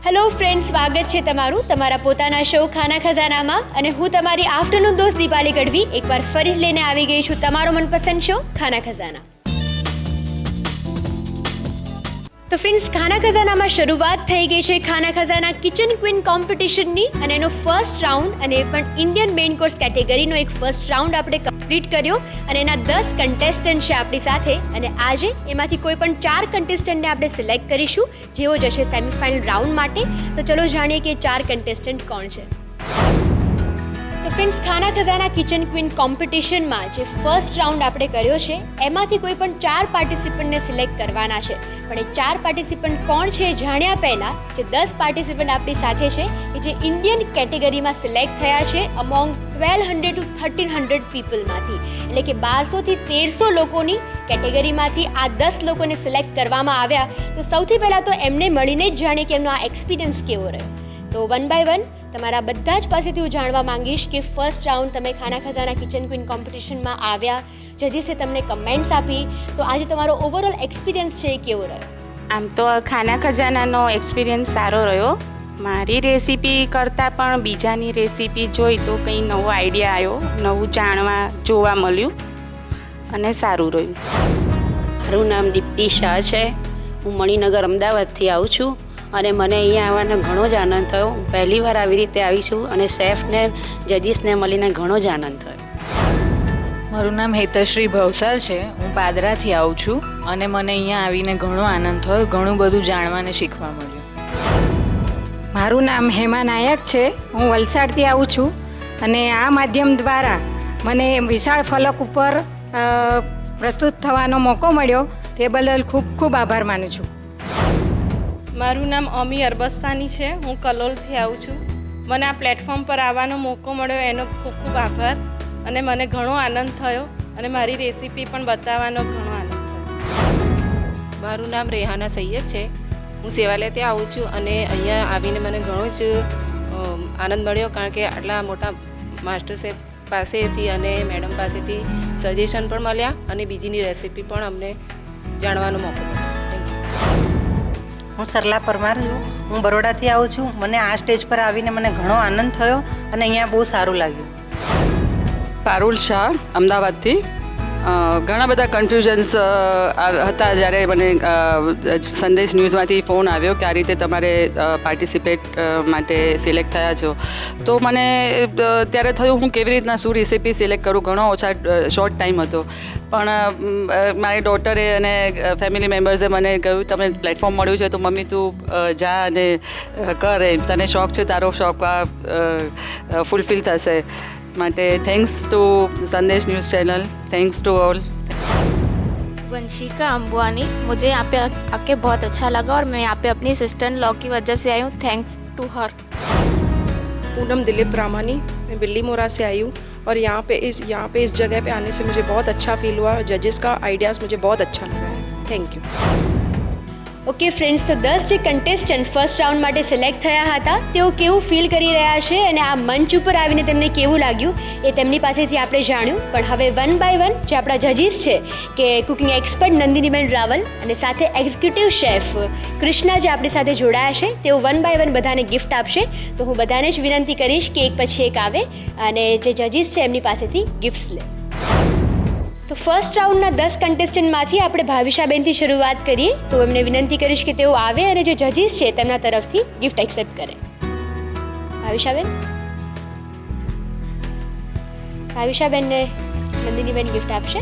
Hello friends, સ્વાગત છે તમારું તમારા પોતાના શો ખાના ખજાનામાં અને હું તમારી આફ્ટરનૂન દોસ્ત દીપાલી ગઢવી એકવાર ફરી લઈને આવી ગઈ છું તમારો મનપસંદ શો ખાના ખજાના. તો ફ્રેન્ડ્સ, ખાના ખજાનામાં શરૂઆત થઈ ગઈ છે ખાના ખજાના કિચન ક્વીન કોમ્પિટિશનની અને એનો ફર્સ્ટ રાઉન્ડ અને પણ ઇન્ડિયન મેઇન કોર્સ કેટેગરીનો એક ફર્સ્ટ રાઉન્ડ આપણે કમ્પ્લીટ કર્યો અને એના 10 કન્ટેસ્ટન્ટ છે આપણી સાથે અને આજે એમાંથી કોઈ પણ 4 કન્ટેસ્ટન્ટને આપણે સિલેક્ટ કરીશું જેઓ જશે સેમિફાઇનલ રાઉન્ડ માટે. તો ચલો જાણીએ કે 4 કન્ટેસ્ટન્ટ કોણ છે. તો ફ્રેન્ડ્સ, ખાના ખજાના કિચન ક્વીન કોમ્પિટિશનમાં જે ફર્સ્ટ રાઉન્ડ આપણે કર્યો છે એમાંથી કોઈ પણ 4 પાર્ટિસિપન્ટને સિલેક્ટ કરવાના છે. પણ એ 4 પાર્ટિસિપન્ટ કોણ છે જાણ્યા પહેલાં જે 10 પાર્ટિસિપન્ટ આપણી સાથે છે એ જે ઇન્ડિયન કેટેગરીમાં સિલેક્ટ થયા છે અમોંગ 1200 to 1300 પીપલમાંથી, એટલે કે 1200 થી 1300 લોકોની કેટેગરીમાંથી આ 10 લોકોને સિલેક્ટ કરવામાં આવ્યા. તો સૌથી પહેલાં તો એમને મળીને જ જાણીએ કે એમનો આ એક્સપિરિયન્સ કેવો રહ્યો. તો વન બાય વન તમારા બધા જ પાસેથી હું જાણવા માંગીશ કે ફર્સ્ટ રાઉન્ડ તમે ખાના ખજાના કિચન ક્વીન કોમ્પિટિશનમાં આવ્યા, જજીસે તમને કમેન્ટ્સ આપી, તો આજે તમારો ઓવરઓલ એક્સપિરિયન્સ છે એ કેવો રહ્યો? આમ તો ખાના ખજાનાનો એક્સપિરિયન્સ સારો રહ્યો. મારી રેસીપી કરતાં પણ બીજાની રેસીપી જોઈ તો કંઈ નવો આઈડિયા આવ્યો, નવું જાણવા જોવા મળ્યું અને સારું રહ્યું. મારું નામ દીપ્તિ શાહ છે. હું મણિનગર અમદાવાદથી આવું છું અને મને અહીંયા આવવાનો ઘણો જ આનંદ થયો. હું પહેલી વાર આવી રીતે આવી છું અને શેફને જજીસને મળીને ઘણો જ આનંદ થયો. મારું નામ હેતશ્રી ભવસાર છે. હું પાદરાથી આવું છું અને મને અહીંયા આવીને ઘણો આનંદ થયો, ઘણું બધું જાણવા અને શીખવા મળ્યું. મારું નામ હેમા નાયક છે. હું વલસાડથી આવું છું અને આ માધ્યમ દ્વારા મને વિશાળ ફલક ઉપર પ્રસ્તુત થવાનો મોકો મળ્યો તે બદલ ખૂબ ખૂબ આભાર માનું છું. મારું નામ અમી અરબસ્તાની છે. હું કલોલથી આવું છું. મને આ પ્લેટફોર્મ પર આવવાનો મોકો મળ્યો એનો ખૂબ ખૂબ આભાર અને મને ઘણો આનંદ થયો અને મારી રેસીપી પણ બતાવવાનો ઘણો આનંદ થયો. મારું નામ રેહાના સૈયદ છે. હું સેવાલયથી આવું છું અને અહીંયા આવીને મને ઘણો જ આનંદ મળ્યો, કારણ કે આટલા મોટા માસ્ટર શેફ પાસેથી અને મેડમ પાસેથી સજેશન પણ મળ્યા અને બીજીની રેસીપી પણ અમને જાણવાનો મોકો મળ્યો. હું સરલા પરમાર છું. હું બરોડાથી આવું છું. મને આ સ્ટેજ પર આવીને મને ઘણો આનંદ થયો અને અહીંયા બહુ સારું લાગ્યું. પારુલ શાહ, અમદાવાદથી. ઘણા બધા કન્ફ્યુઝન્સ હતા જ્યારે મને સંદેશ ન્યૂઝમાંથી ફોન આવ્યો કે આ રીતે તમારે પાર્ટિસિપેટ માટે સિલેક્ટ થયા છો. તો મને ત્યારે થયું હું કેવી રીતના શું રેસીપી સિલેક્ટ કરું. ઘણો ઓછા શોર્ટ ટાઈમ હતો, પણ મારી ડોટરે અને ફેમિલી મેમ્બર્સે મને કહ્યું તમે પ્લેટફોર્મ મળ્યું છે તો મમ્મી તું જા અને કર, એમ તને શોખ છે, તારો શોખ ફૂલફિલ થશે. માટે thanks to Sandesh news channel, thanks to all. Vanshika Ambuani. मुझे यहाँ पे आके बहुत अच्छा लगा और मैं यहाँ पे अपनी सिस्टर इन लॉ की वजह से आई हूँ. Thanks to her. Poonam Dilip Ramani. मैं बिल्ली मोरा से आई हूँ और यहाँ पे इस जगह पे आने से मुझे बहुत अच्छा फील हुआ. जजेस का आइडियाज़ मुझे बहुत अच्छा लगा है. Thank you. ઓકે ફ્રેન્ડ્સ, તો 10 જે કન્ટેસ્ટન્ટ ફર્સ્ટ રાઉન્ડ માટે સિલેક્ટ થયા હતા તેઓ કેવું ફીલ કરી રહ્યા છે અને આ મંચ ઉપર આવીને તેમને કેવું લાગ્યું એ તેમની પાસેથી આપણે જાણ્યું. પણ હવે વન બાય વન જે આપણા જજીસ છે કે કુકિંગ એક્સપર્ટ નંદિનીબેન રાવલ અને સાથે એક્ઝિક્યુટિવ શેફ કૃષ્ણા જે આપણી સાથે જોડાયા છે તેઓ વન બાય વન બધાને ગિફ્ટ આપશે. તો હું બધાને જ વિનંતી કરીશ કે એક પછી એક આવે અને જે જજીસ છે એમની પાસેથી ગિફ્ટ્સ લે. તો ફર્સ્ટ રાઉન્ડના 10 કન્ટેસ્ટન્ટમાંથી આપણે ભાવિશાબેનથી શરૂઆત કરીએ. તો એમને વિનંતી કરીશ કે તેઓ આવે અને જે જજીસ છે તેમના તરફથી ગિફ્ટ એક્સેપ્ટ કરે. ભાવિશાબેનને નંદિનીબેન ગિફ્ટ આપશે.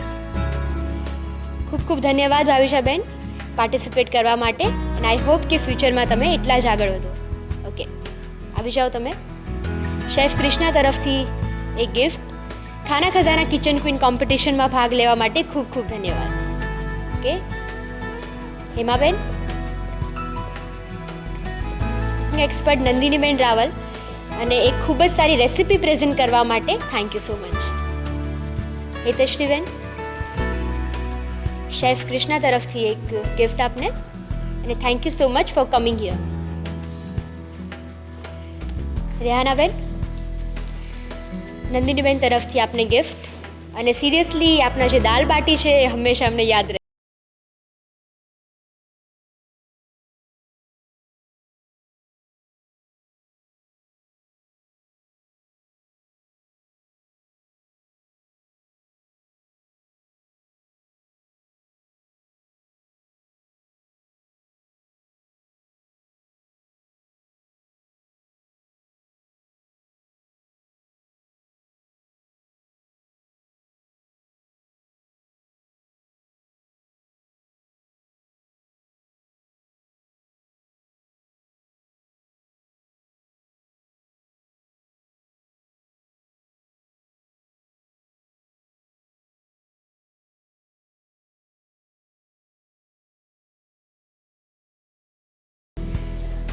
ખૂબ ખૂબ ધન્યવાદ ભાવિશાબેન પાર્ટિસિપેટ કરવા માટે અને આઈ હોપ કે ફ્યુચરમાં તમે એટલા જ આગળ વધો. ઓકે, આવી જાઓ તમે. શેફ કૃષ્ણા તરફથી એક ગિફ્ટ. ખાના ખજાના કિચન ક્વીન કોમ્પિટિશનમાં ભાગ લેવા માટે ખૂબ ખૂબ ધન્યવાદ. ઓકે, હેમાબેન. એક્સપર્ટ નંદિનીબેન રાવલ અને એક ખૂબ જ સારી રેસીપી પ્રેઝન્ટ કરવા માટે thank you so much. Hetshreeben, chef Krishna તરફથી એક ગિફ્ટ આપને અને thank you so much for coming here. Rehanaben, Nandiniben તરફથી આપને ગિફ્ટ અને સિરિયસલી આપના જે દાલ બાટી છે એ હંમેશા અમને યાદ રહે.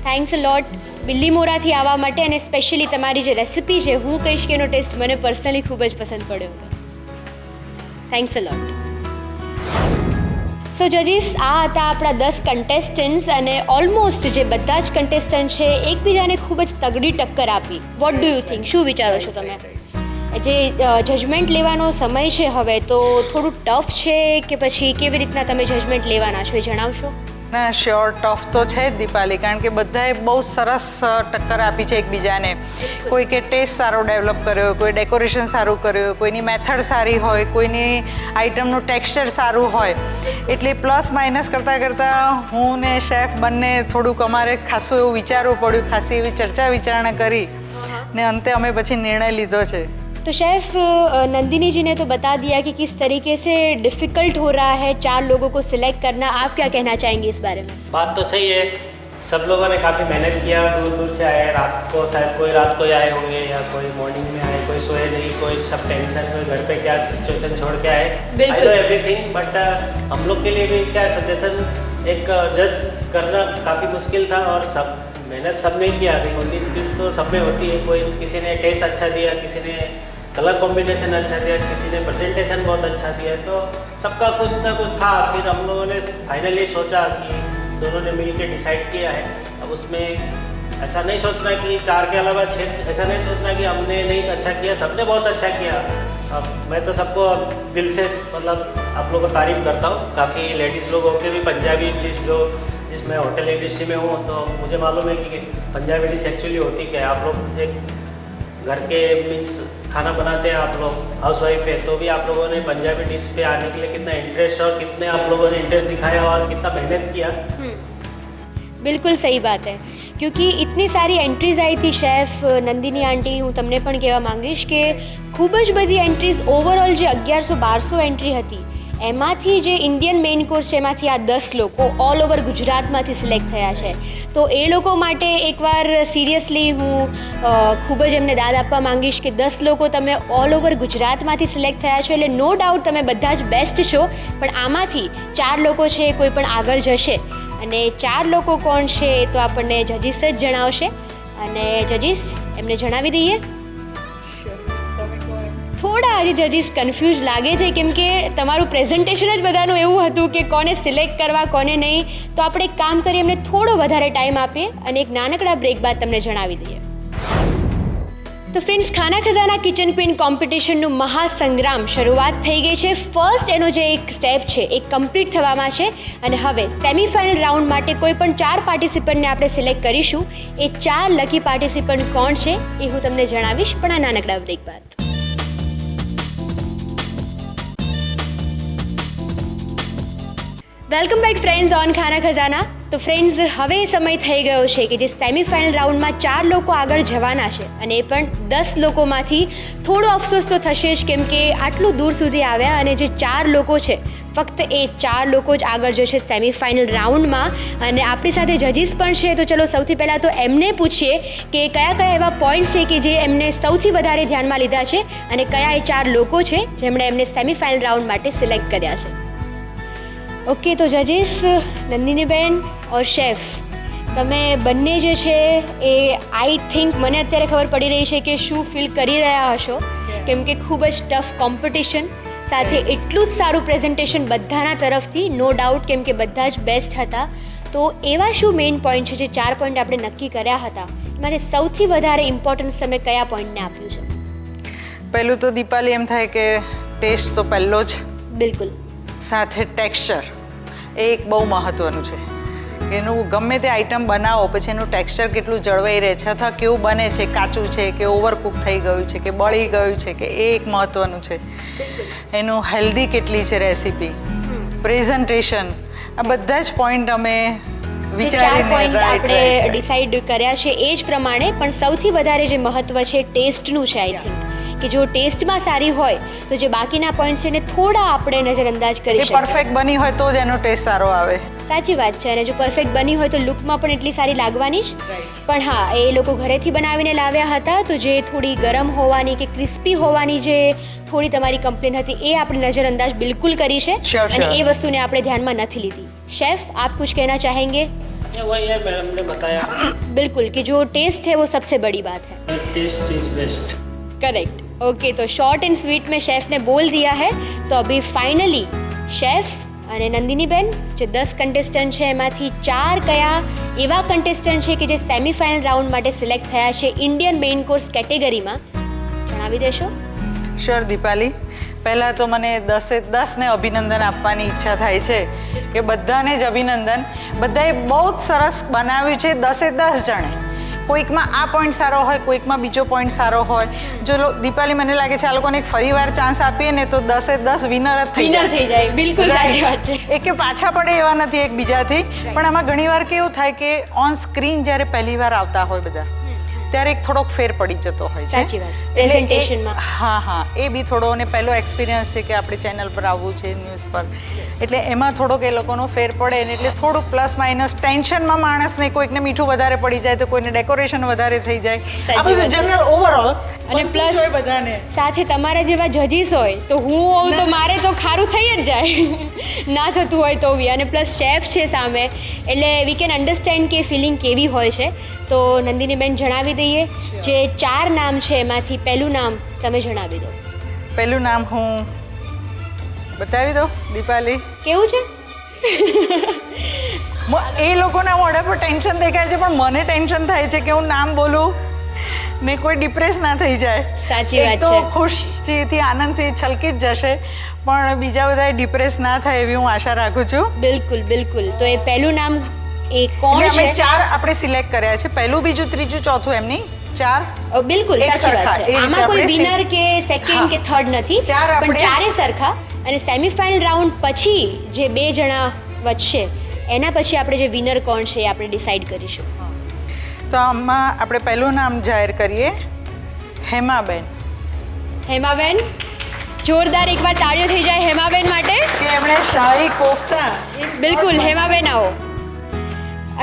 થેન્ક્સ અ લોટ બિલ્લીમોરાથી આવવા માટે, અને સ્પેશિયલી તમારી જે રેસિપી છે હું કહીશ કે એનો ટેસ્ટ મને પર્સનલી ખૂબ જ પસંદ પડ્યો હતો. થેન્ક્સ અ લોટ. સો જજીસ, આ હતા આપણા 10 કન્ટેસ્ટન્ટ્સ, અને ઓલમોસ્ટ જે બધા જ કન્ટેસ્ટન્ટ છે એકબીજાને ખૂબ જ તગડી ટક્કર આપી. What do you think? શું વિચારો છો તમે? જે જજમેન્ટ લેવાનો સમય છે હવે, તો થોડું ટફ છે કે પછી કેવી રીતના તમે જજમેન્ટ લેવાના છો એ જણાવશો? ના, શ્યોર ટફ તો છે જ દીપાલી, કારણ કે બધાએ બહુ સરસ ટક્કર આપી છે એકબીજાને. કોઈ કે ટેસ્ટ સારો ડેવલપ કર્યો, કોઈ ડેકોરેશન સારું કર્યું, કોઈની મેથડ સારી હોય, કોઈની આઇટમનું ટેક્સચર સારું હોય. એટલે પ્લસ માઇનસ કરતાં હું ને શેફ બંને થોડુંક અમારે ખાસું એવું વિચારવું પડ્યું, ખાસી એવી ચર્ચા વિચારણા કરી ને અંતે અમે પછી નિર્ણય લીધો છે. तो शेफ नंदिनी जी ने तो बता दिया कि किस तरीके से डिफ़िकल्ट हो रहा है 4 लोगों को सिलेक्ट करना. आप क्या कहना चाहेंगे इस बारे में? बात तो सही है, सब लोगों ने काफ़ी मेहनत किया, दूर दूर से आए, रात को शायद कोई रात को आए होंगे या कोई मॉर्निंग में आए, कोई सोए नहीं, कोई सब टेंशन, कोई घर पे क्या सिचुएशन छोड़ के आए. आई नो एवरीथिंग, बट हम लोग के लिए भी क्या सजेशन एक जज करना काफ़ी मुश्किल था, और सब मेहनत सब ने किया. 19-20 तो सब में होती है. कोई किसी ने टेस्ट अच्छा दिया, किसी ने कलर कॉम्बिनेशन अच्छा दिया, किसी ने प्रेजेंटेशन बहुत अच्छा दिया, तो सबका कुछ ना कुछ था. फिर हम लोगों ने फाइनली सोचा कि दोनों ने मिल के डिसाइड किया है. अब उसमें ऐसा नहीं सोचना कि 4 के अलावा 6, ऐसा नहीं सोचना कि हमने नहीं अच्छा किया, सबने बहुत अच्छा किया. अब मैं तो सबको दिल से मतलब आप लोगों को तारीफ़ करता हूँ. काफ़ी लेडीज़ लोग होकर भी पंजाबी डिश जो जिसमें होटल इंडस्ट्री में हूँ, तो मुझे मालूम है कि पंजाबी डिश एक्चुअली होती क्या है. आप लोग एक घर के मीन्स खाना बनाते हैं, आप लोग हाउस वाइफ है, तो भी आप लोगों ने पंजाबी डिश पे आने के लिए कितना इंटरेस्ट और कितने आप लोगों ने इंटरेस्ट दिखाया और कितना मेहनत किया. बिल्कुल सही बात है, क्योंकि इतनी सारी एंट्रीज आई थी. शेफ नंदिनी आंटी, હું તમને પણ કહેવા માંગીશ કે ખૂબ જ બધી એન્ટ્રીઝ, ઓવરઓલ જે 1100-1200 એન્ટ્રી હતી એમાંથી જે ઇન્ડિયન મેઇન કોર્સ છે એમાંથી આ 10 લોકો ઓલ ઓવર ગુજરાતમાંથી સિલેક્ટ થયા છે. તો એ લોકો માટે એકવાર સિરિયસલી હું ખૂબ જ એમને દાદ આપવા માંગીશ કે 10 લોકો તમે ઓલ ઓવર ગુજરાતમાંથી સિલેક્ટ થયા છો, એટલે નો ડાઉટ તમે બધા જ બેસ્ટ છો. પણ આમાંથી 4 લોકો છે કોઈ પણ આગળ જશે, અને 4 લોકો કોણ છે એ તો આપણને જજીસ જ જણાવશે. અને જજીસ એમને જણાવી દઈએ. થોડા હજી જજીસ કન્ફ્યુઝ લાગે છે, કેમ કે તમારું પ્રેઝન્ટેશન જ બધાનું એવું હતું કે કોને સિલેક્ટ કરવા કોને નહીં. તો આપણે એક કામ કરીએ, એમને થોડો વધારે ટાઈમ આપીએ અને એક નાનકડા બ્રેક બાદ તમને જણાવી દઈએ. તો ફ્રેન્ડ્સ, ખાના ખજાના કિચન ક્વીન કોમ્પિટિશનનું મહાસંગ્રામ શરૂઆત થઈ ગઈ છે. ફર્સ્ટ એનો જે એક સ્ટેપ છે એ કમ્પ્લીટ થવામાં છે, અને હવે સેમિફાઇનલ રાઉન્ડ માટે કોઈ પણ 4 પાર્ટિસિપન્ટને આપણે સિલેક્ટ કરીશું. એ 4 લકી પાર્ટિસિપન્ટ કોણ છે એ હું તમને જણાવીશ, પણ આ નાનકડા બ્રેક બાદ. વેલકમ બેક ફ્રેન્ડ્સ ઓન ખાના ખજાના. તો ફ્રેન્ડ્સ, હવે સમય થઈ ગયો છે કે જે સેમિફાઇનલ રાઉન્ડમાં 4 લોકો આગળ જવાના છે, અને એ પણ 10 લોકોમાંથી. થોડો અફસોસ તો થશે જ, કેમ કે આટલું દૂર સુધી આવ્યા અને જે 4 લોકો છે ફક્ત એ 4 લોકો જ આગળ જશે સેમિફાઇનલ રાઉન્ડમાં. અને આપણી સાથે જજીસ પણ છે, તો ચલો સૌથી પહેલાં તો એમને પૂછીએ કે કયા કયા એવા પોઈન્ટ્સ છે કે જે એમને સૌથી વધારે ધ્યાનમાં લીધા છે, અને કયા એ 4 લોકો છે જેમણે એમને સેમિફાઇનલ રાઉન્ડ માટે સિલેક્ટ કર્યા છે. ઓકે, તો જજીસ નંદિનીબેન ઓર શેફ, તમે બંને જે છે એ આઈ થિંક મને અત્યારે ખબર પડી રહી છે કે શું ફીલ કરી રહ્યા હશો, કેમ કે ખૂબ જ ટફ કોમ્પિટિશન સાથે એટલું જ સારું પ્રેઝન્ટેશન બધાના તરફથી, નો ડાઉટ, કેમ કે બધા જ બેસ્ટ હતા. તો એવા શું મેઇન પોઈન્ટ છે જે 4 પોઈન્ટ આપણે નક્કી કર્યા હતા, એમાંથી સૌથી વધારે ઇમ્પોર્ટન્સ તમે કયા પોઈન્ટને આપ્યું છે? પહેલું તો દીપાલી એમ થાય કે ટેસ્ટ તો પહેલો જ. બિલકુલ. સાથે ટેક્સચર એ એક બહુ મહત્ત્વનું છે. એનું ગમે તે આઈટમ બનાવો પછી એનું ટેક્સચર કેટલું જળવાઈ રહે છે, અથવા કેવું બને છે, કાચું છે કે ઓવરકુક થઈ ગયું છે કે બળી ગયું છે કે, એ એક મહત્ત્વનું છે. એનું હેલ્ધી કેટલી છે રેસીપી, પ્રેઝન્ટેશન, આ બધા જ પોઈન્ટ અમે વિચારીને આપણે ડિસાઈડ કર્યા છે એ જ પ્રમાણે. પણ સૌથી વધારે જે મહત્ત્વ છે ટેસ્ટનું છે. આઈ થિંક કે જો ટેસ્ટમાં સારી હોય તો જે બાકીના પોઈન્ટ્સ છે એને થોડા આપણે નજરઅંદાજ કરી શકીએ. પરફેક્ટ બની હોય તો જ એનો ટેસ્ટ સારો આવે. સાચી વાત છે. અને જો પરફેક્ટ બની હોય તો લુકમાં પણ એટલી સારી લાગવાની જ. પણ હા, એ લોકો ઘરેથી બનાવીને લાવ્યા હતા, તો જે થોડી ગરમ હોવાની કે ક્રિસ્પી હોવાની જે થોડી તમારી કમ્પ્લેન હતી એ આપણે નજરઅંદાજ બિલકુલ કરી છે, અને એ વસ્તુને આપણે ધ્યાનમાં નથી લીધી. શેફ, આપ કુછ કહેના ચાહેંગે? ये वही है मैडम ने बताया, बिल्कुल कि जो टेस्ट है वो सबसे बड़ी बात है। Taste is best. Correct. Okay, तो शॉर्ट एंड स्वीट में शेफ ने बोल दिया है। तो अभी फाइनली शेफ અને નંદિનીબેન જે 10 કન્ટેસ્ટન્ટ છે એમાંથી 4 કયા એવા કન્ટેસ્ટન્ટ છે કે જે સેમિફાઇનલ રાઉન્ડ માટે સિલેક્ટ થયા છે ઇન્ડિયન મેઇન કોર્સ કેટેગરીમાં, જણાવી દેશો? શ્યોર દીપાલી, પહેલાં તો મને 10 અભિનંદન આપવાની ઈચ્છા થાય છે કે બધાને જ અભિનંદન. બધાએ બહુ જ સરસ બનાવ્યું છે. 10 જણે કોઈકમાં આ પોઈન્ટ સારો હોય, કોઈકમાં બીજો પોઈન્ટ સારો હોય. જો દીપાલી મને લાગે છે આ લોકોને એક ફરીવાર ચાન્સ આપીએ ને તો 10 વિનર જ થઈ જાય. બિલકુલ સાચી વાત છે. એ કે પાછા પડે એવા નથી એકબીજાથી. પણ આમાં ઘણીવાર કેવું થાય કે ઓન સ્ક્રીન જ્યારે પહેલી વાર આવતા હોય બધા ત્યારે એક થોડોક ફેર પડી જતો હોય છે. સાચી વાત. પ્રેઝન્ટેશનમાં હા, એ બી થોડો અને પહેલો એક્સપિરિયન્સ છે કે આપણે ચેનલ પર આવવું છે, ન્યૂઝ પર, એટલે એમાં થોડોક એ લોકોનો ફેર પડે ને એટલે થોડુંક પ્લસ માઇનસ ટેન્શનમાં માણસને કોઈકને મીઠું વધારે પડી જાય તો કોઈને ડેકોરેશન વધારે થઈ જાય. આ બધું જનરલ ઓવરઓલ અને પ્લસ બધાને સાથે તમારા જેવા જજીસ હોય તો હું હોઉં તો મારે તો ખારું થઈ જ જાય, ના થતું હોય તો બી. અને પ્લસ શેફ છે સામે એટલે વી કેન અન્ડરસ્ટેન્ડ કે ફિલિંગ કેવી હોય છે. તો નંદિનીબેન જણાવી દઈએ જે 4 નામ છે એમાંથી પહેલું નામ તમે જણાવી દો. પહેલું નામ હું બતાવી દો દીપાલી. કેવું છે? એ લોકોના મોઢા પર ટેન્શન દેખાય છે પણ મને ટેન્શન થાય છે કે હું નામ બોલું ને કોઈ ડિપ્રેસ ના થઈ જાય. સાચી વાત તો છે. ખુશથી આનંદથી છલકી જ જશે પણ બીજા બધા ડિપ્રેસ ના થાય એવી હું આશા રાખું છું. બિલકુલ બિલકુલ. તો એ પહેલું નામ એ કોણ અમે છે? 4 આપણે સિલેક્ટ કર્યા છે, પહેલું, બીજું, ત્રીજું, ચોથું, એમની 4. બિલકુલ એક સાચી વાત સરખા. છે. એ રીતે આમાં કોઈ આપણે વિનર કે સેકન્ડ કે થર્ડ નથી, ચાર પણ આપણે- ચારે સરખા. અને સેમિફાઇનલ રાઉન્ડ પછી જે 2 જણા વચ્ચે એના પછી આપણે જે વિનર કોણ છે એ આપણે ડિસાઈડ કરીશું. તો આમાં આપણે પહેલું નામ જાહેર કરીએ, હેમાબેન. હેમાબેન, જોરદાર એકવાર તાળીઓ થઈ જાય હેમાબેન માટે. કે એમણે શાહી કોફતા. બિલકુલ હેમાબેન આવો.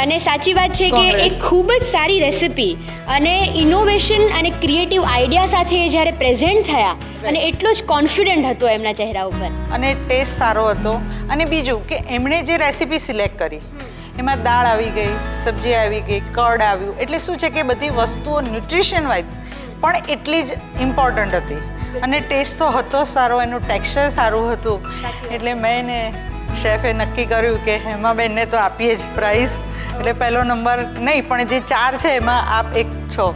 અને સાચી વાત છે કે એક ખૂબ જ સારી રેસિપી અને ઇનોવેશન અને ક્રિએટિવ આઈડિયા સાથે એ જ્યારે પ્રેઝન્ટ થયા અને એટલો જ કોન્ફિડન્ટ હતો એમના ચહેરા ઉપર. અને ટેસ્ટ સારો હતો. અને બીજું કે એમણે જે રેસીપી સિલેક્ટ કરી એમાં દાળ આવી ગઈ, સબ્જી આવી ગઈ, કર્ડ આવ્યું, એટલે શું છે કે બધી વસ્તુઓ ન્યુટ્રિશન વાઇઝ પણ એટલી જ ઇમ્પોર્ટન્ટ હતી. અને ટેસ્ટ તો હતો સારો, એનું ટેક્સચર સારું હતું. એટલે મેં ને શેફે નક્કી કર્યું કે હેમાબેનને તો આપીએ જ પ્રાઇઝ. એટલે પહેલો નંબર નહીં પણ જે 4 છે એમાં આપ એક છો.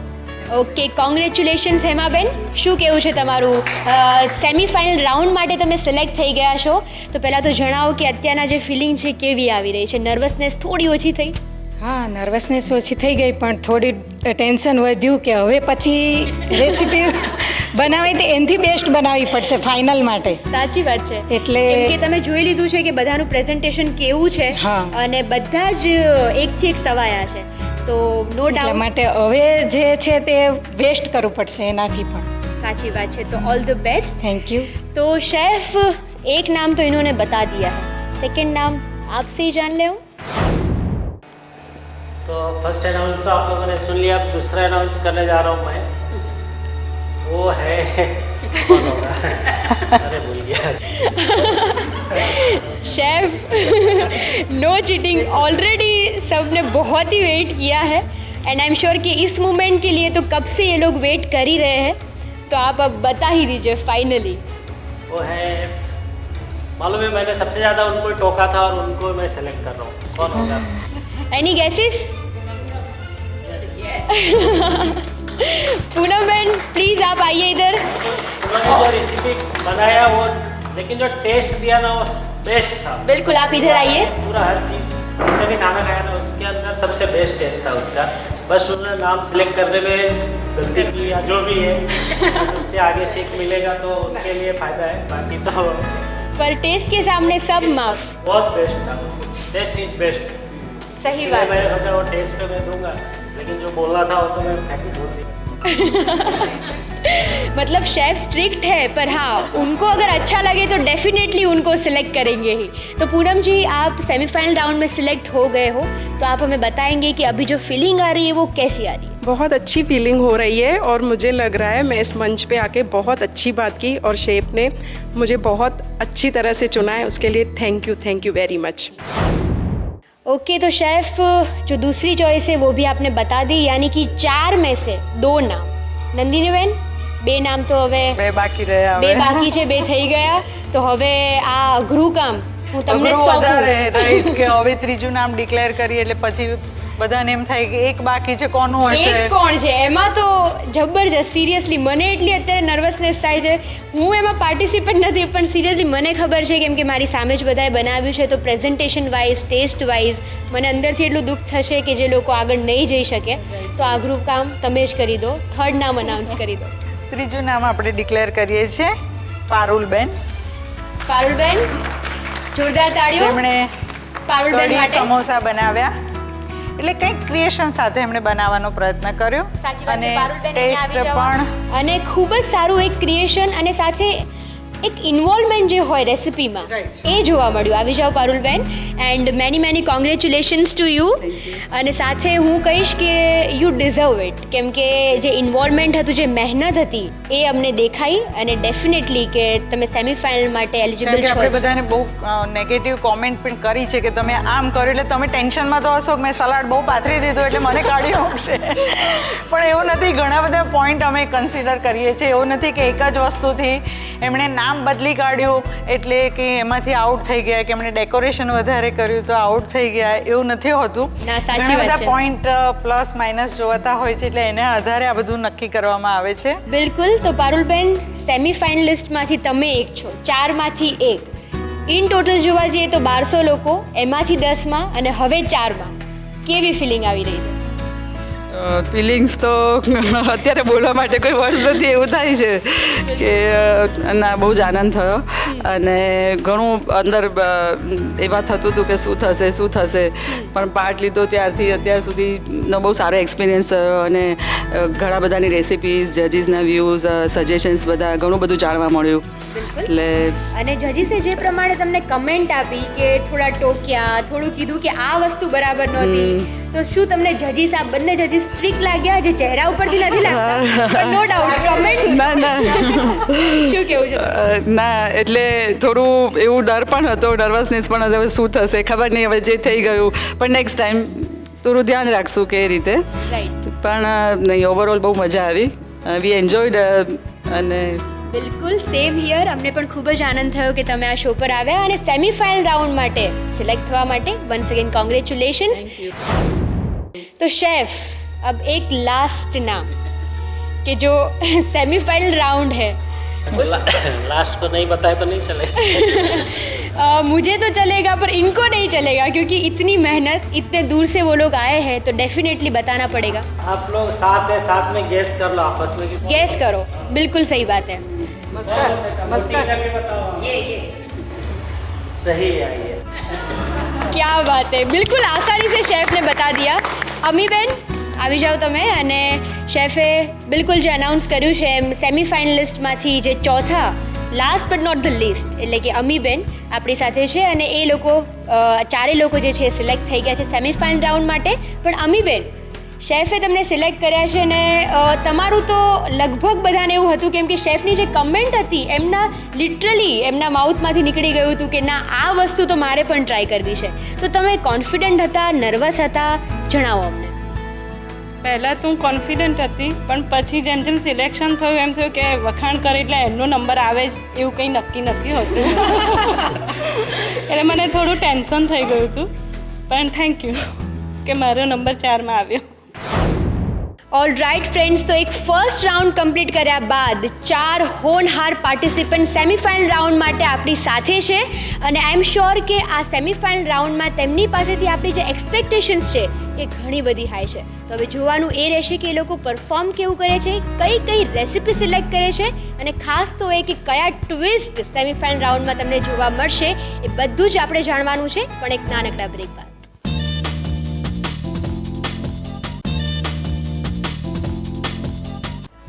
Okay, congratulations Hemaben. શું કેવું છે તમારું? સેમિફાઇનલ રાઉન્ડ માટે તમે સિલેક્ટ થઈ ગયા છો તો પહેલાં તો જણાવો કે અત્યારના જે ફિલિંગ છે કેવી આવી રહી છે? નર્વસનેસ થોડી ઓછી થઈ? હા, નર્વસનેસ ઓછી થઈ ગઈ પણ થોડી ટેન્શન વધ્યું કે હવે પછી રેસીપી બનાવી તો એનાથી બેસ્ટ બનાવવી પડશે ફાઇનલ માટે. સાચી વાત છે. એટલે કેમ કે તમે જોઈ લીધું છે કે બધાનું પ્રેઝન્ટેશન કેવું છે અને બધા જ એકથી એક સવાયા છે. તો નો એટલા ડાઉટ માટે હવે જે છે તે વેસ્ટ કરવું પડશે એનાથી પણ. સાચી વાત છે. તો all the best. Thank you. तो शेफ एक नाम तो इन्होंने बता दिया है, सेकंड नाम आपसे ही जान ले. तो फर्स्ट अनाउंस तो आप लोगों ने सुन लिया, अब दूसरा अनाउंस करने जा रहा हूँ मैं. वो है कौन होगा? अरे भूल गया. Chef no cheating. ऑलरेडी सबने बहुत ही वेट किया है एंड आई एम श्योर कि इस मोमेंट के लिए तो कब से ये लोग वेट कर ही रहे हैं. तो आप अब बता ही दीजिए फाइनली. वो है, मालूम है मैंने सबसे ज़्यादा उनको टोका था और उनको मैं सेलेक्ट कर रहा हूँ. कौन होगा? Any guesses? पूनम बहन प्लीज आप आइए इधर. उन्होंने जो रेसिपी बनाया वो, लेकिन जो टेस्ट दिया ना वो बेस्ट था. बिल्कुल, आप इधर आइए. पूरा हर चीज़ मैंने भी खाना खाया ना उसके अंदर सबसे बेस्ट टेस्ट था उसका. बस उन्होंने नाम सिलेक्ट करने में गलती की या जो भी है उससे आगे सीख मिलेगा तो उनके लिए फ़ायदा है. बाकी तो पर टेस्ट के सामने सब माफ. बहुत बेस्ट था. Taste is best. सही बात. मैं सोचा वो टेस्ट पे मैं दूंगा, लेकिन जो बोलना था वो तो मैं फेंक छोड़ दी. मतलब शेफ स्ट्रिक्ट है पर हाँ उनको अगर अच्छा लगे तो डेफिनेटली उनको सिलेक्ट करेंगे ही. तो पूनम जी आप सेमीफाइनल राउंड में सिलेक्ट हो गए हो तो आप हमें बताएंगे कि अभी जो फीलिंग आ रही है वो कैसी आ रही है? बहुत अच्छी फीलिंग हो रही है और मुझे लग रहा है मैं इस मंच पे आके बहुत अच्छी बात की और शेफ ने मुझे बहुत अच्छी तरह से चुना है. उसके लिए thank you very much. Okay तो शेफ जो दूसरी चॉइस है वो भी आपने बता दी, यानी कि 4 में से 2 नाम. नंदिनी बेन, 2 નામ તો હવે બે બાકી રહ્યા. 2 બાકી છે, 2 થઈ ગયા. તો હવે આ અઘરું કામ હું તમને જ વધારે સોંપું. રાઈટ કે હવે ત્રીજું નામ ડિક્લેર કરીએ એટલે પછી બધાને એમ થાય કે એક બાકી છે, કોનું હશે? એક કોણ છે એમાં તો જબરજસ્ત. સિરિયસલી મને એટલી અત્યારે નર્વસનેસ થાય છે. હું એમાં પાર્ટિસિપેટ નથી, પણ સિરિયસલી મને ખબર છે કેમ કે મારી સામે જ બધાએ બનાવ્યું છે. તો પ્રેઝન્ટેશન વાઇઝ, ટેસ્ટ વાઇઝ મને અંદરથી એટલું દુઃખ થશે કે જે લોકો આગળ નહીં જઈ શકે. તો આ ગ્રુપ કામ તમે જ કરી દો. 3rd નામ અનાઉન્સ કરી દો. ત્રીજું નામ આપણે ડિક્લેર કરીએ છીએ પારુલબેન. પારુલબેન, જોરદાર તાળીઓ જેમણે પારુલબેન કઢી માટે. સમોસા બનાવ્યા, એટલે કંઈક ક્રિએશન સાથે એમણે બનાવવાનો પ્રયત્ન કર્યો સાચી વાત છે. અને પારુલબેન અહીંયા ટેસ્ટ આવી પણ જાઓ. અને ખૂબ જ સારું એક ક્રિએશન અને સાથે એક ઇન્વોલ્વમેન્ટ જે હોય રેસિપીમાં એ જોવા મળ્યું. આવી જાઓ Parulben, and many congratulations to you. અને સાથે હું કહીશ કે યુ ડિઝર્વ ઇટ, કેમ કે જે ઇન્વોલ્વમેન્ટ હતું, જે મહેનત હતી એ અમને દેખાઈ. અને ડેફિનેટલી કે તમે સેમીફાઇનલ માટે એલિજિબલ કારણ કે આપણે છો. બધાને બહુ નેગેટિવ કોમેન્ટ પણ કરી છે કે તમે આમ કર્યું એટલે તમે ટેન્શનમાં તો હશો કે મેં સલાડ બહુ પાથરી દીધું એટલે મને કાઢી મૂકશે. પણ એવું નથી, ઘણા બધા પોઈન્ટ અમે કન્સિડર કરીએ છીએ. એવું નથી કે એક જ વસ્તુથી એમણે નામ બદલી કાઢ્યું એટલે કે એમાંથી આઉટ થઈ ગયા, કે એમણે ડેકોરેશન વધારે કર્યું તો આઉટ થઈ ગયા, એવું નથી હોતું. ના, સાચી ઘણા વાત બધા છે. પોઈન્ટ પ્લસ માઇનસ જોવાતા હોય છે, એટલે એના આધારે આ બધું નક્કી કરવામાં આવે છે. બિલકુલ. તો પારુલબેન, સેમીફાઇનલિસ્ટમાંથી તમે એક છો, 4માંથી 1. ઇન ટોટલ જોવા જઈએ તો 1200 લોકો, એમાંથી 10માં અને હવે 4માં. કેવી ફિલિંગ આવી રહી છે? ફિલિંગ્સ તો અત્યારે બોલવા માટે કોઈ વર્ડ નથી, એવું થાય છે કે ના, બહુ જ આનંદ થયો. અને ઘણું અંદર એવા થતું હતું કે શું થશે, પણ પાર્ટ લીધો ત્યારથી અત્યાર સુધીનો બહુ સારો એક્સપિરિયન્સ થયો. અને ઘણા બધાની રેસિપીઝ, જજીસના વ્યૂઝ, સજેશન્સ, બધા ઘણું બધું જાણવા મળ્યું. એટલે અને જજીસે જે પ્રમાણે તમને કમેન્ટ આપી કે થોડા ટોક્યા, થોડું કીધું કે આ વસ્તુ બરાબર નહોતી, તો શું તમને જજીસ, આ બંને જજીસ સ્ટ્રિક્ટ લાગ્યા? જે ચહેરા ઉપરથી નથી લાગતા, નો ડાઉટ કમેન્ટ. ના શું કેવું છે? ના, એટલે થોડું એવું ડર પણ હતો, નર્વસનેસ પણ હતો. હવે શું થશે ખબર નહીં, હવે જે થઈ ગયું, પણ નેક્સ્ટ ટાઈમ થોડું ધ્યાન રાખશું કે એ રીતે. રાઈટ. પણ નહીં, ઓવરઓલ બહુ મજા આવી. વી એન્જોયડ. અને બિલકુલ સેમ હિયર. અમને પણ ખૂબ જ આનંદ થયો કે તમે આ શો પર આવ્યા અને સેમીફાઇનલ રાઉન્ડ માટે સિલેક્ટ થવા માટે વન્સ અગેન કોંગ્રેચ્યુલેશન્સ. तो शेफ, अब एक लास्ट नाम कि जो सेमीफाइनल राउंड है. लास्ट को नहीं बताए तो नहीं चलेगा. मुझे तो चलेगा पर इनको नहीं चलेगा, क्योंकि इतनी मेहनत, इतने दूर से वो लोग आए हैं, तो डेफिनेटली बताना पड़ेगा. आप लोग साथ में गेस कर लो आपस में. गेस करो. बिल्कुल सही बात है. ये सही है ये. क्या बात है. बिल्कुल आसानी से शेफ ने बता दिया. અમીબેન, આવી જાઓ તમે. અને શેફે બિલકુલ જે અનાઉન્સ કર્યું છે એમ સેમીફાઇનલિસ્ટમાંથી જે ચોથા, last but not the least, એટલે કે અમીબેન આપણી સાથે છે. અને એ લોકો 4 લોકો જે છે સિલેક્ટ થઈ ગયા છે સેમીફાઇનલ રાઉન્ડ માટે. પણ અમીબેન, શેફે તમને સિલેક્ટ કર્યા છે અને તમારું તો લગભગ બધાને એવું હતું, કેમ કે શેફની જે કમેન્ટ હતી એમના લિટરલી એમના માઉથમાંથી નીકળી ગયું હતું કે ના, આ વસ્તુ તો મારે પણ ટ્રાય કરવી છે. તો તમે કોન્ફિડન્ટ હતા, નર્વસ હતા? જણાવો અમને. પહેલાં તો હું કોન્ફિડન્ટ હતી, પણ પછી જેમ જેમ સિલેક્શન થયું એમ થયું કે વખાણ કરે એટલે એમનો નંબર આવે જ એવું કંઈ નક્કી નથી હોતું. એટલે મને થોડું ટેન્શન થઈ ગયું હતું, પણ થેન્ક યુ કે મારો નંબર 4માં આવ્યો. ઓલ રાઇટ ફ્રેન્ડ્સ, તો એક ફર્સ્ટ રાઉન્ડ કમ્પ્લીટ કર્યા બાદ 4 હોનહાર પાર્ટિસિપન્ટ સેમીફાઇનલ રાઉન્ડ માટે આપણી સાથે છે. અને આઈ એમ શ્યોર કે આ સેમીફાઇનલ રાઉન્ડમાં તેમની પાસેથી આપણી જે એક્સપેક્ટેશન્સ છે એ ઘણી બધી હાઈ છે. તો હવે જોવાનું એ રહેશે કે એ લોકો પરફોર્મ કેવું કરે છે, કઈ રેસિપી સિલેક્ટ કરે છે, અને ખાસ તો એ કે કયા ટ્વિસ્ટ સેમીફાઇનલ રાઉન્ડમાં તમને જોવા મળશે, એ બધું જ આપણે જાણવાનું છે. પણ એક નાનકડા બ્રેક બાદ.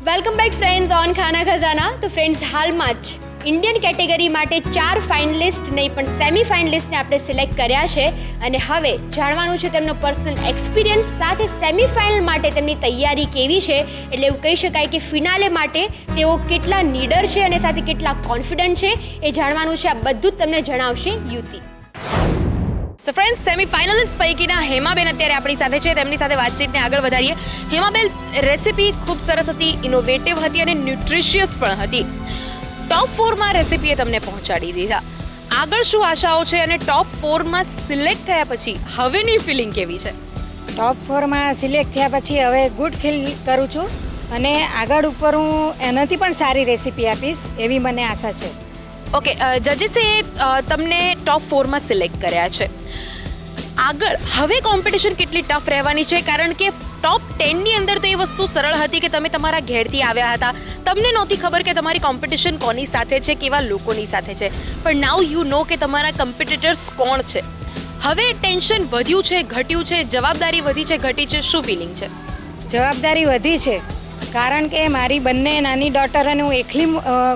વેલકમ બેક ફ્રેન્ડ્સ ઓન ખાના ખજાના. તો ફ્રેન્ડ્સ, હાલમાં જ ઇન્ડિયન કેટેગરી માટે 4 ફાઇનલિસ્ટ નહીં પણ સેમી ફાઇનલિસ્ટને આપણે સિલેક્ટ કર્યા છે. અને હવે જાણવાનું છે તેમનો પર્સનલ એક્સપિરિયન્સ, સાથે સેમીફાઇનલ માટે તેમની તૈયારી કેવી છે. એટલે એવું કહી શકાય કે ફિનાલે માટે તેઓ કેટલા નીડર છે અને સાથે કેટલા કોન્ફિડન્ટ છે, એ જાણવાનું છે. આ બધું જ તમને જણાવશે યુતિ. તો ફ્રેન્ડ્સ સેમીફાઇનલિસ્ટ પૈકીના હેમાબેન અત્યારે આપણી સાથે છે, તેમની સાથે વાતચીતને આગળ વધારીએ. હેમાબેન, રેસીપી ખૂબ સરસ હતી, ઇનોવેટિવ હતી અને ન્યુટ્રિશિયસ પણ હતી. ટોપ 4માં રેસીપીએ તમને પહોંચાડી દીધા. આગળ શું આશાઓ છે અને ટોપ 4માં સિલેક્ટ થયા પછી હવેની ફિલિંગ કેવી છે? ટોપ 4માં સિલેક્ટ થયા પછી હવે ગુડ ફીલ કરું છું અને આગળ ઉપર હું એનાથી પણ સારી રેસીપી આપીશ એવી મને આશા છે. ઓકે, જજીસે તમને ટોપ 4માં સિલેક્ટ કર્યા છે. આગળ હવે કોમ્પિટિશન કેટલી ટફ રહેવાની છે? કારણ કે ટોપ 10ની અંદર તો એ વસ્તુ સરળ હતી કે તમે તમારા ઘેરથી આવ્યા હતા, તમને નહોતી ખબર કે તમારી કોમ્પિટિશન કોની સાથે છે, કેવા લોકોની સાથે છે. પણ નાઉ યુ નો કે તમારા કોમ્પિટિટર્સ કોણ છે. હવે ટેન્શન વધ્યું છે, ઘટ્યું છે, જવાબદારી વધી છે, ઘટી છે, શું ફિલિંગ છે? જવાબદારી વધી છે કારણ કે મારી બંને નાની ડોટરને હું એકલી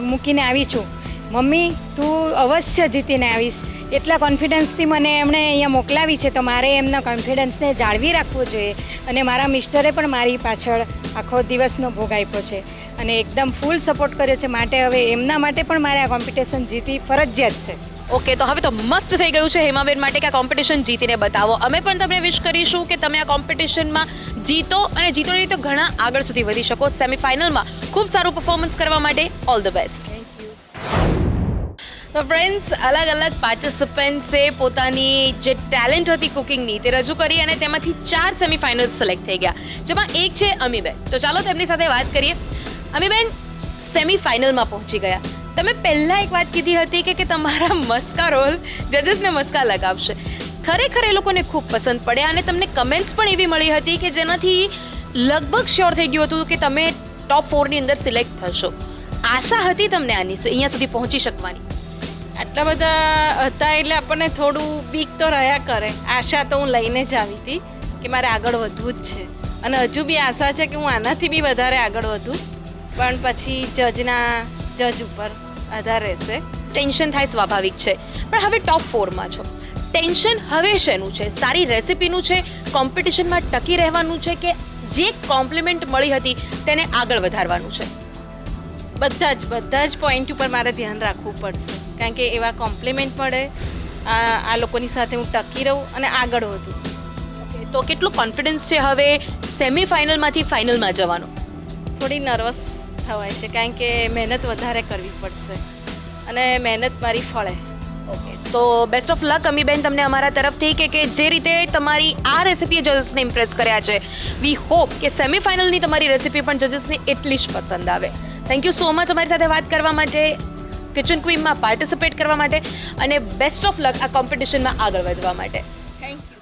મૂકીને આવી છું. મમ્મી તું અવશ્ય જીતીને આવીશ એટલા કોન્ફિડન્સથી મને એમણે અહીંયા મોકલાવી છે, તો મારે એમના કોન્ફિડન્સને જાળવી રાખવો જોઈએ. અને મારા મિસ્ટરે પણ મારી પાછળ આખો દિવસનો ભોગ આપ્યો છે અને એકદમ ફૂલ સપોર્ટ કર્યો છે. માટે હવે એમના માટે પણ મારે આ કોમ્પિટિશન જીતવી ફરજિયાત છે. ઓકે, તો હવે તો મસ્ત થઈ ગયું છે હેમાબેન માટે કે આ કોમ્પિટિશન જીતીને બતાવો. અમે પણ તમને વિશ કરીશું કે તમે આ કોમ્પિટિશનમાં જીતો અને જીતો નહીં તો ઘણા આગળ સુધી વધી શકો. સેમીફાઇનલમાં ખૂબ સારું પરફોર્મન્સ કરવા માટે ઓલ ધ બેસ્ટ. તો ફ્રેન્ડ્સ, અલગ અલગ પાર્ટિસિપન્ટ્સે પોતાની જે ટેલેન્ટ હતી કુકિંગની તે રજૂ કરી અને તેમાંથી 4 સેમીફાઇનલ્સ સિલેક્ટ થઈ ગયા, જેમાં એક છે અમીબેન. તો ચાલો તેમની સાથે વાત કરીએ. અમીબેન, સેમીફાઇનલમાં પહોંચી ગયા. તમે પહેલાં એક વાત કીધી હતી કે તમારા મસ્કા રોલ જજીસને મસ્કા લગાવશે. ખરેખર એ લોકોને ખૂબ પસંદ પડ્યા અને તમને કમેન્ટ્સ પણ એવી મળી હતી કે જેનાથી લગભગ શ્યોર થઈ ગયું હતું કે તમે ટોપ 4ની અંદર સિલેક્ટ થશો. આશા હતી તમને આની અહીંયા સુધી પહોંચી શકવાની? આટલા બધા હતા એટલે આપણને થોડું બીક તો રહ્યા કરે. આશા તો હું લઈને જ આવી હતી કે મારે આગળ વધવું જ છે અને હજુ બી આશા છે કે હું આનાથી બી વધારે આગળ વધું, પણ પછી જજ ઉપર આધાર રહેશે. ટેન્શન થાય સ્વાભાવિક છે, પણ હવે ટોપ 4માં છો. ટેન્શન હવે શેનું છે? સારી રેસિપીનું છે, કોમ્પિટિશનમાં ટકી રહેવાનું છે કે જે કોમ્પ્લિમેન્ટ મળી હતી તેને આગળ વધારવાનું છે? બધા જ પોઈન્ટ ઉપર મારે ધ્યાન રાખવું પડશે કારણ કે એવા કોમ્પ્લિમેન્ટ મળે, આ લોકોની સાથે હું ટકી રહું અને આગળ વધું. તો કેટલું કોન્ફિડન્સ છે હવે સેમીફાઇનલમાંથી ફાઇનલમાં જવાનો? થોડી નર્વસ થવાય છે કારણ કે મહેનત વધારે કરવી પડશે અને મહેનત મારી ફળે. ઓકે, તો બેસ્ટ ઓફ લક અમીબેન તમને અમારા તરફથી કે જે રીતે તમારી આ રેસિપીએ જજીસને ઇમ્પ્રેસ કર્યા છે, વી હોપ કે સેમીફાઇનલની તમારી રેસિપી પણ જજીસને એટલી જ પસંદ આવે. થેન્ક યુ સો મચ અમારી સાથે વાત કરવા માટે, કિચન ક્વીનમાં પાર્ટિસિપેટ કરવા માટે અને બેસ્ટ ઓફ લક આ કોમ્પિટિશનમાં આગળ વધવા માટે. Thank you.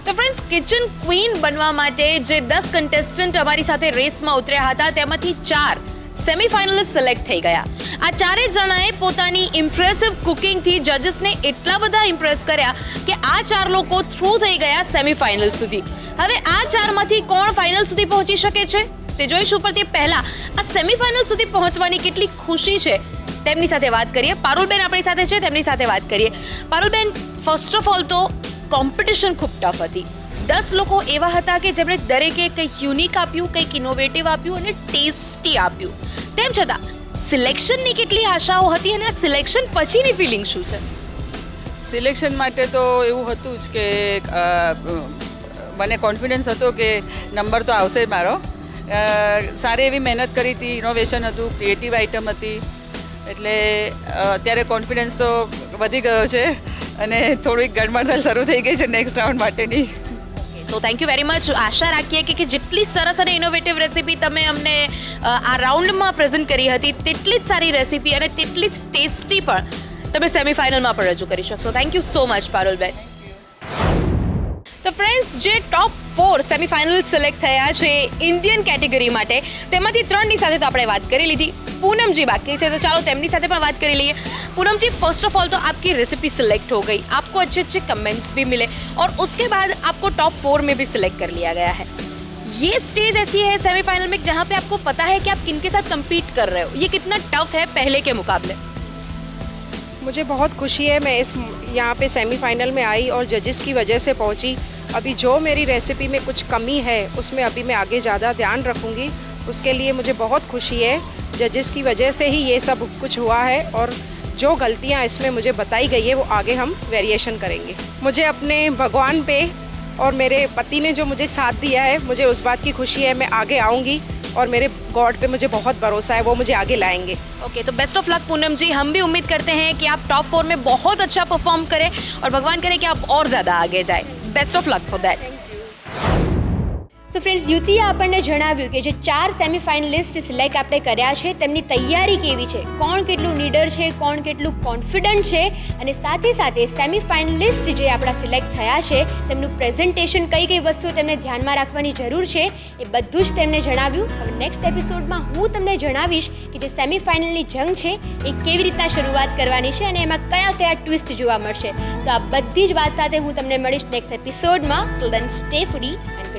તો ફ્રેન્ડ્સ, કિચન ક્વીન બનવા માટે જે 10 કન્ટેસ્ટન્ટ અમારી સાથે રેસમાં ઉતર્યા હતા તેમાંથી 4 સેમીફાઇનલિસ્ટ સિલેક્ટ થઈ ગયા. આ 4 જણાએ પોતાની ઇમ્પ્રેસિવ કુકિંગથી જજીસને એટલા બધા ઇમ્પ્રેસ કર્યા કે આ 4 લોકો થ્રુ થઈ ગયા સેમીફાઇનલ સુધી. હવે આ 4માંથી કોણ ફાઇનલ સુધી પહોંચી શકે છે તે જોઈશું, પણ તે પહેલાં આ સેમીફાઇનલ સુધી પહોંચવાની કેટલી ખુશી છે તેમની સાથે વાત કરીએ. પારુલબેન આપણી સાથે છે, તેમની સાથે વાત કરીએ. પારુલબેન, ફર્સ્ટ ઓફ ઓલ તો કોમ્પિટિશન ખૂબ ટફ હતી. 10 લોકો એવા હતા કે જેમણે દરેકે કંઈક યુનિક આપ્યું, કંઈક ઇનોવેટિવ આપ્યું અને ટેસ્ટી આપ્યું. તેમ છતાં સિલેક્શનની કેટલી આશાઓ હતી અને આ સિલેક્શન પછીની ફિલિંગ શું છે? સિલેક્શન માટે તો એવું હતું જ કે મને કોન્ફિડન્સ હતો કે નંબર તો આવશે જ મારો. સારી એવી મહેનત કરી હતી, ઇનોવેશન હતું, ક્રિએટિવ આઇટમ હતી, એટલે અત્યારે કોન્ફિડન્સ તો વધી ગયો છે અને થોડીક ગડબડ શરૂ થઈ ગઈ છે નેક્સ્ટ રાઉન્ડ માટેની. તો થેન્ક યુ વેરી મચ. આશા રાખીએ કે જેટલી સરસ અને ઇનોવેટિવ રેસીપી તમે અમને આ રાઉન્ડમાં પ્રેઝન્ટ કરી હતી તેટલી જ સારી રેસીપી અને તેટલી જ ટેસ્ટી પણ તમે સેમીફાઇનલમાં પણ રજૂ કરી શકશો. Thank you so much Parulben. તો ફ્રેન્ડ્સ, જે ટોપ 4 સેમીફાઇનલ સિલેક્ટ થયા છે ઇન્ડિયન કેટેગરી માટે તેમાંથી 3ની સાથે તો આપણે વાત કરી લીધી. पूनम जी बाकी है तो चलो તેમની સાથે પણ વાત કરી લઈએ. पूनम जी, फर्स्ट ऑफ ऑल तो आपकी रेसिपी सिलेक्ट हो गई, आपको अच्छे अच्छे कमेंट्स भी मिले और उसके बाद आपको टॉप 4 में भी सिलेक्ट कर लिया गया है. ये स्टेज ऐसी है सेमीफाइनल में जहाँ पे आपको पता है कि आप किन के साथ कम्पीट कर रहे हो. ये कितना टफ है पहले के मुकाबले? मुझे बहुत खुशी है, मैं इस यहाँ पे सेमीफाइनल में आई और जजेस की वजह से पहुँची. अभी जो मेरी रेसिपी में कुछ कमी है उसमें अभी मैं आगे ज़्यादा ध्यान रखूँगी. उसके लिए मुझे बहुत खुशी है, जजेस की वजह से ही ये सब कुछ हुआ है और जो गलतियाँ इसमें मुझे बताई गई है वो आगे हम वेरिएशन करेंगे। मुझे अपने भगवान पे और मेरे पति ने जो मुझे साथ दिया है, मुझे उस बात की खुशी है। मैं आगे आऊँगी और मेरे गॉड पे मुझे बहुत भरोसा है, वो मुझे आगे लाएंगे। ओके, तो बेस्ट ऑफ लक पूनम जी। हम भी उम्मीद करते हैं कि आप टॉप 4 में बहुत अच्छा परफॉर्म करें और भगवान करे कि आप और ज़्यादा आगे जाए। Best of luck for that. So friends, યુતિએ આપણને જણાવ્યું કે જે 4 સેમિફાઇનલિસ્ટ સિલેક્ટ આપણે કર્યા છે તેમની તૈયારી કેવી છે, કોણ કેટલું નીડર છે, કોણ કેટલું કોન્ફિડન્ટ છે, અને સાથે સાથે સેમિફાઇનલિસ્ટ જે આપણા સિલેક્ટ થયા છે તેમનું પ્રેઝન્ટેશન કઈ કઈ વસ્તુઓ તેમને ધ્યાનમાં રાખવાની જરૂર છે એ બધું જ તેમને જણાવ્યું. હવે નેક્સ્ટ એપિસોડમાં હું તમને જણાવીશ કે જે સેમિફાઇનલની જંગ છે એ કેવી રીતના શરૂઆત કરવાની છે અને એમાં કયા કયા ટ્વિસ્ટ જોવા મળશે. તો આ બધી જ વાત સાથે હું તમને મળીશ નેક્સ્ટ એપિસોડમાં. Till then stay foodie and